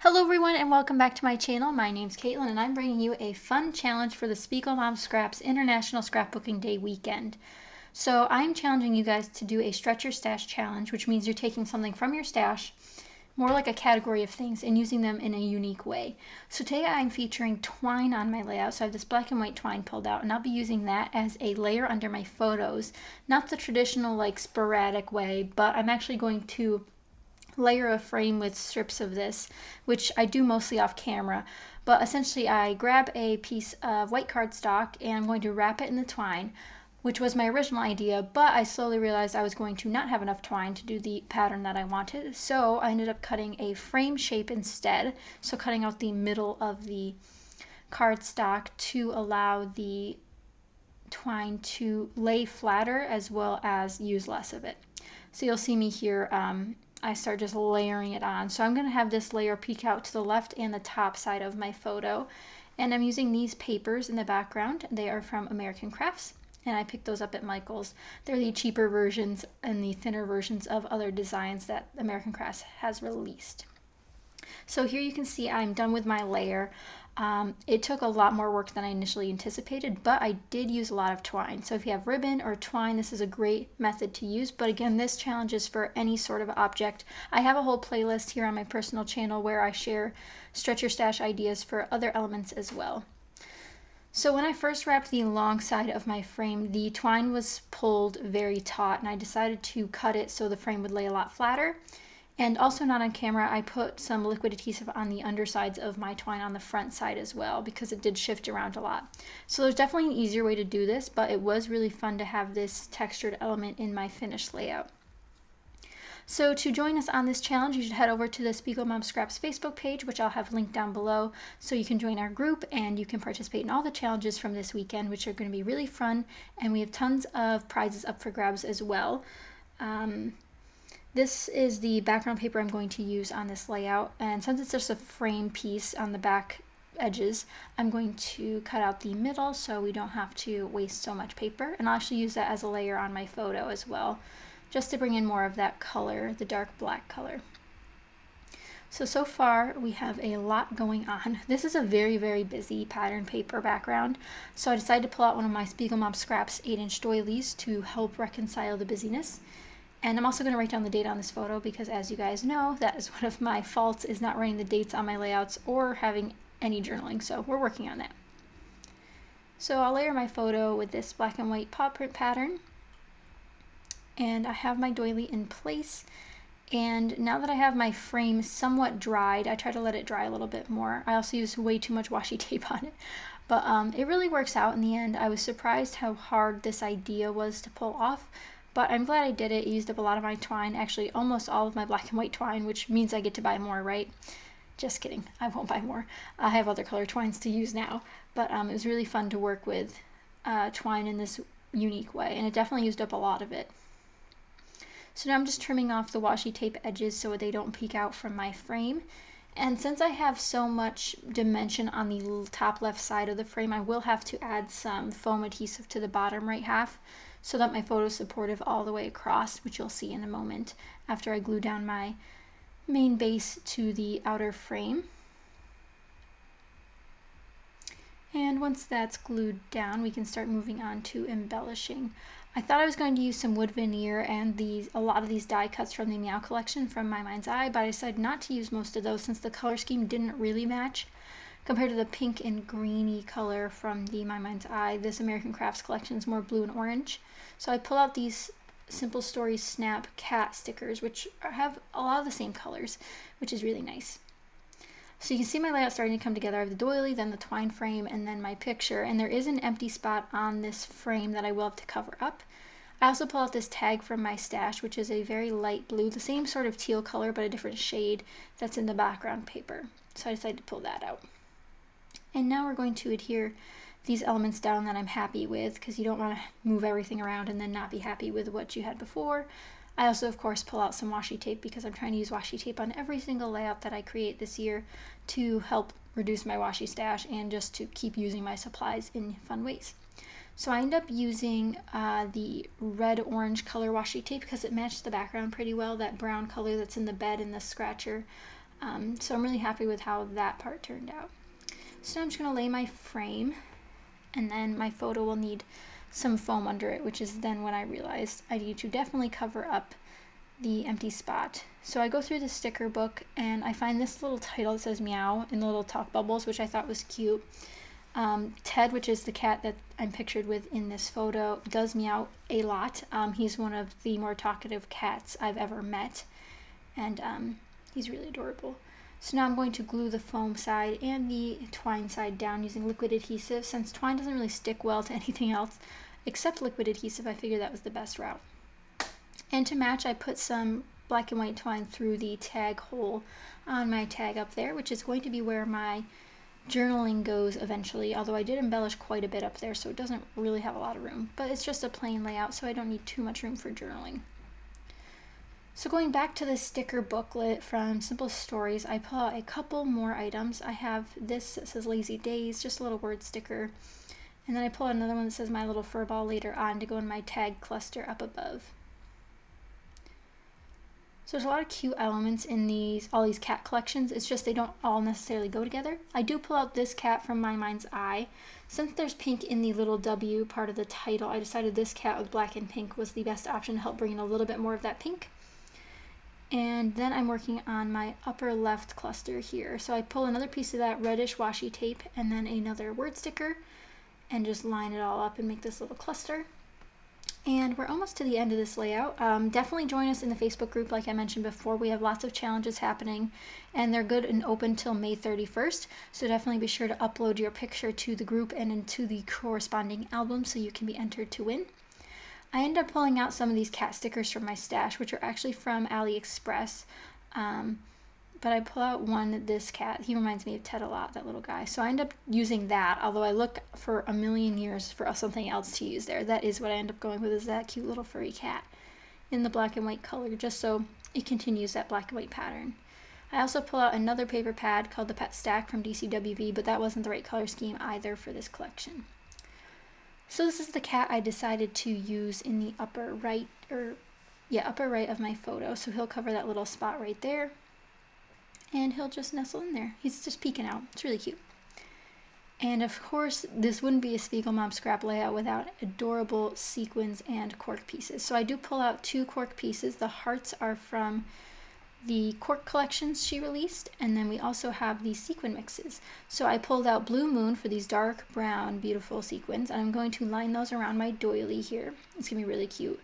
Hello everyone and welcome back to my channel. My name's Caitlin and I'm bringing you a fun challenge for the SpiegelMom Scraps International Scrapbooking Day weekend. So I'm challenging you guys to do a stretch your stash challenge, which means you're taking something from your stash, more like a category of things, and using them in a unique way. So today I'm featuring twine on my layout. So I have this black and white twine pulled out and I'll be using that as a layer under my photos. Not the traditional like sporadic way, but I'm actually going to layer a frame with strips of this, which I do mostly off camera, but essentially I grab a piece of white cardstock and I'm going to wrap it in the twine, which was my original idea, but I slowly realized I was going to not have enough twine to do the pattern that I wanted, so I ended up cutting a frame shape instead, so cutting out the middle of the cardstock to allow the twine to lay flatter as well as use less of it. So you'll see me here, I start just layering it on. So I'm going to have this layer peek out to the left and the top side of my photo. And I'm using these papers in the background. They are from American Crafts, and I picked those up at Michael's. They're the cheaper versions and the thinner versions of other designs that American Crafts has released. So here you can see I'm done with my layer. It took a lot more work than I initially anticipated, but I did use a lot of twine. So if you have ribbon or twine, this is a great method to use. But again, this challenge is for any sort of object. I have a whole playlist here on my personal channel where I share stretch your stash ideas for other elements as well. So when I first wrapped the long side of my frame, the twine was pulled very taut, and I decided to cut it so the frame would lay a lot flatter. And also not on camera, I put some liquid adhesive on the undersides of my twine on the front side as well, because it did shift around a lot. So there's definitely an easier way to do this, but it was really fun to have this textured element in my finished layout. So to join us on this challenge, you should head over to the SpiegelMom Scraps Facebook page, which I'll have linked down below, so you can join our group and you can participate in all the challenges from this weekend, which are going to be really fun, and we have tons of prizes up for grabs as well. This is the background paper I'm going to use on this layout, and since it's just a frame piece on the back edges, I'm going to cut out the middle so we don't have to waste so much paper, and I'll actually use that as a layer on my photo as well, just to bring in more of that color, the dark black color. So far we have a lot going on. This is a very, very busy pattern paper background, so I decided to pull out one of my SpiegelMom Scraps 8-inch doilies to help reconcile the busyness. And I'm also going to write down the date on this photo because, as you guys know, that is one of my faults, is not writing the dates on my layouts or having any journaling, so we're working on that. So I'll layer my photo with this black and white paw print pattern, and I have my doily in place. And now that I have my frame somewhat dried, I try to let it dry a little bit more. I also use way too much washi tape on it, but it really works out in the end. I was surprised how hard this idea was to pull off. But I'm glad I did it. It used up a lot of my twine, actually almost all of my black and white twine, which means I get to buy more, right? Just kidding, I won't buy more. I have other color twines to use now, but it was really fun to work with twine in this unique way, and it definitely used up a lot of it. So now I'm just trimming off the washi tape edges so they don't peek out from my frame. And since I have so much dimension on the top left side of the frame, I will have to add some foam adhesive to the bottom right half, so that my photo is supportive all the way across, which you'll see in a moment after I glue down my main base to the outer frame. And once that's glued down, we can start moving on to embellishing. I thought I was going to use some wood veneer and a lot of these die cuts from the Meow collection from My Mind's Eye, but I decided not to use most of those since the color scheme didn't really match. Compared to the pink and greeny color from the My Mind's Eye, this American Crafts collection is more blue and orange. So I pull out these Simple Stories Snap cat stickers, which have a lot of the same colors, which is really nice. So you can see my layout starting to come together. I have the doily, then the twine frame, and then my picture. And there is an empty spot on this frame that I will have to cover up. I also pull out this tag from my stash, which is a very light blue, the same sort of teal color, but a different shade that's in the background paper. So I decided to pull that out. And now we're going to adhere these elements down that I'm happy with, because you don't want to move everything around and then not be happy with what you had before. I also, of course, pull out some washi tape because I'm trying to use washi tape on every single layout that I create this year to help reduce my washi stash and just to keep using my supplies in fun ways. So I end up using the red-orange color washi tape because it matched the background pretty well, that brown color that's in the bed and the scratcher. So I'm really happy with how that part turned out. So now I'm just going to lay my frame, and then my photo will need some foam under it, which is then when I realized I need to definitely cover up the empty spot. So I go through the sticker book and I find this little title that says meow in the little talk bubbles, which I thought was cute. Ted, which is the cat that I'm pictured with in this photo, does meow a lot. He's one of the more talkative cats I've ever met, and he's really adorable. So now I'm going to glue the foam side and the twine side down using liquid adhesive. Since twine doesn't really stick well to anything else except liquid adhesive, I figured that was the best route. And to match, I put some black and white twine through the tag hole on my tag up there, which is going to be where my journaling goes eventually, although I did embellish quite a bit up there, so it doesn't really have a lot of room. But it's just a plain layout, so I don't need too much room for journaling. So going back to the sticker booklet from Simple Stories, I pull out a couple more items. I have this that says Lazy Days, just a little word sticker. And then I pull out another one that says My Little Fur Ball later on to go in my tag cluster up above. So there's a lot of cute elements in all these cat collections. It's just they don't all necessarily go together. I do pull out this cat from My Mind's Eye. Since there's pink in the little W part of the title, I decided this cat with black and pink was the best option to help bring in a little bit more of that pink. And then I'm working on my upper left cluster here. So I pull another piece of that reddish washi tape and then another word sticker and just line it all up and make this little cluster. And we're almost to the end of this layout. Definitely join us in the Facebook group like I mentioned before. We have lots of challenges happening and they're good and open till May 31st. So definitely be sure to upload your picture to the group and into the corresponding album so you can be entered to win. I end up pulling out some of these cat stickers from my stash, which are actually from AliExpress. But I pull out one, this cat. He reminds me of Ted a lot, that little guy. So I end up using that, although I look for a million years for something else to use there. That is what I end up going with, is that cute little furry cat in the black and white color, just so it continues that black and white pattern. I also pull out another paper pad called the Pet Stack from DCWV, but that wasn't the right color scheme either for this collection. So this is the cat I decided to use in the upper right of my photo. So he'll cover that little spot right there. And he'll just nestle in there. He's just peeking out. It's really cute. And of course, this wouldn't be a SpiegelMom scrap layout without adorable sequins and cork pieces. So I do pull out two cork pieces. The hearts are from the cork collections she released, and then we also have the sequin mixes. So I pulled out Blue Moon for these dark brown beautiful sequins, and I'm going to line those around my doily here. It's gonna be really cute.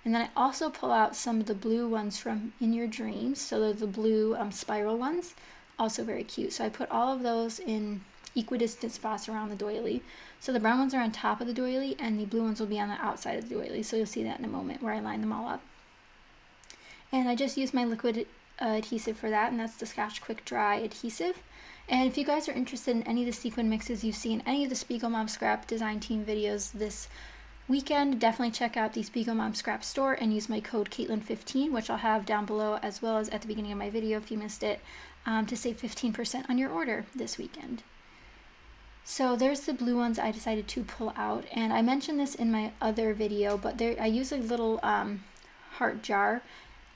And then I also pull out some of the blue ones from In Your Dreams. So they're the blue spiral ones, also very cute. So I put all of those in equidistant spots around the doily. So the brown ones are on top of the doily and the blue ones will be on the outside of the doily. So you'll see that in a moment where I line them all up. And I just used my liquid adhesive for that, and that's the Scotch Quick Dry adhesive. And if you guys are interested in any of the sequin mixes you see in any of the SpiegelMom Scrap Design Team videos this weekend, definitely check out the SpiegelMom Scrap store and use my code Caitlin15, which I'll have down below as well as at the beginning of my video if you missed it, to save 15% on your order this weekend. So there's the blue ones I decided to pull out, and I mentioned this in my other video, but I use a little heart jar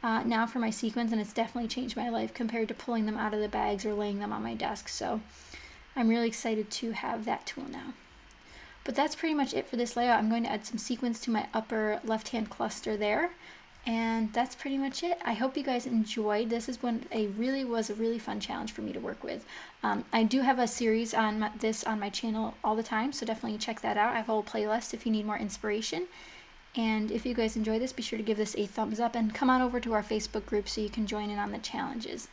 now for my sequins, and it's definitely changed my life compared to pulling them out of the bags or laying them on my desk. So I'm really excited to have that tool now. But that's pretty much it for this layout. I'm going to add some sequins to my upper left-hand cluster there. And that's pretty much it. I hope you guys enjoyed. This was a really fun challenge for me to work with. I do have a series on this on my channel all the time, so definitely check that out. I have a whole playlist if you need more inspiration. And if you guys enjoy this, be sure to give this a thumbs up and come on over to our Facebook group so you can join in on the challenges.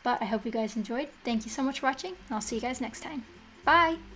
But I hope you guys enjoyed. Thank you so much for watching, and I'll see you guys next time. Bye!